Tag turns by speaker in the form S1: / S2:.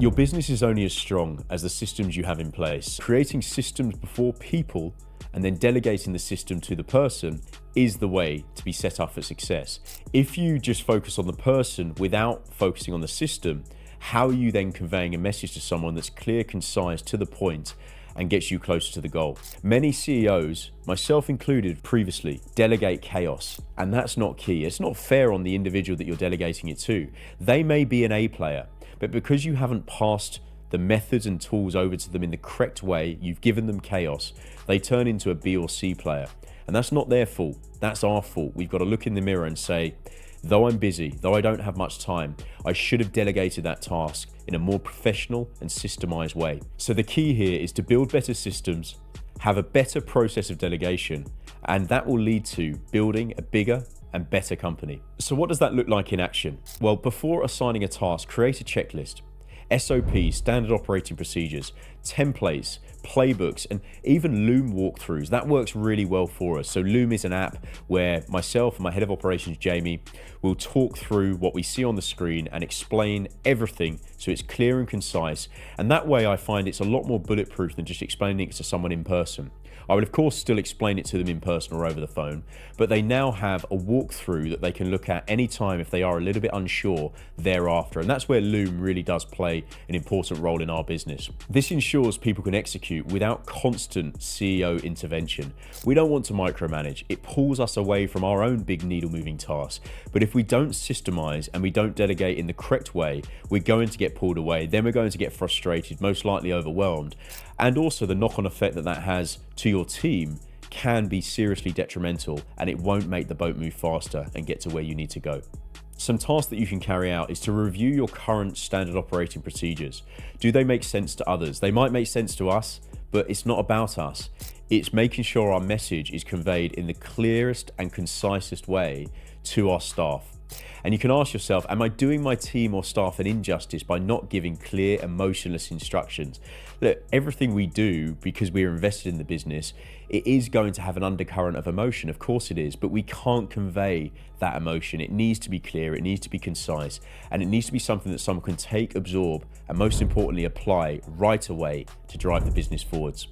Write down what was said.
S1: Your business is only as strong as the systems you have in place. Creating systems before people and then delegating the system to the person is the way to be set up for success. If you just focus on the person without focusing on the system, how are you then conveying a message to someone that's clear, concise, to the point, and gets you closer to the goal? Many CEOs, myself included previously, delegate chaos, and that's not key. It's not fair on the individual that you're delegating it to. They may be an A player, but because you haven't passed the methods and tools over to them in the correct way, you've given them chaos, they turn into a B or C player. And that's not their fault, that's our fault. We've got to look in the mirror and say, though I'm busy, though I don't have much time, I should have delegated that task in a more professional and systemized way. So the key here is to build better systems, have a better process of delegation, and that will lead to building a bigger and better company. So what does that look like in action? Well, before assigning a task, create a checklist. SOPs, standard operating procedures, templates, playbooks, and even Loom walkthroughs. That works really well for us. So Loom is an app where myself and my head of operations, Jamie, will talk through what we see on the screen and explain everything so it's clear and concise. And that way I find it's a lot more bulletproof than just explaining it to someone in person. I would of course still explain it to them in person or over the phone, but they now have a walkthrough that they can look at anytime if they are a little bit unsure thereafter. And that's where Loom really does play an important role in our business. This ensures people can execute without constant CEO intervention. We don't want to micromanage. It pulls us away from our own big needle moving tasks. But if we don't systemize and we don't delegate in the correct way, we're going to get pulled away. Then we're going to get frustrated, most likely overwhelmed. And also the knock-on effect that that has to your team can be seriously detrimental, and it won't make the boat move faster and get to where you need to go. Some tasks that you can carry out is to review your current standard operating procedures. Do they make sense to others? They might make sense to us, but it's not about us. It's making sure our message is conveyed in the clearest and concisest way to our staff. And you can ask yourself, am I doing my team or staff an injustice by not giving clear, emotionless instructions? Look, everything we do, because we're invested in the business, it is going to have an undercurrent of emotion. Of course it is, but we can't convey that emotion. It needs to be clear, it needs to be concise, and it needs to be something that someone can take, absorb, and most importantly, apply right away to drive the business forwards.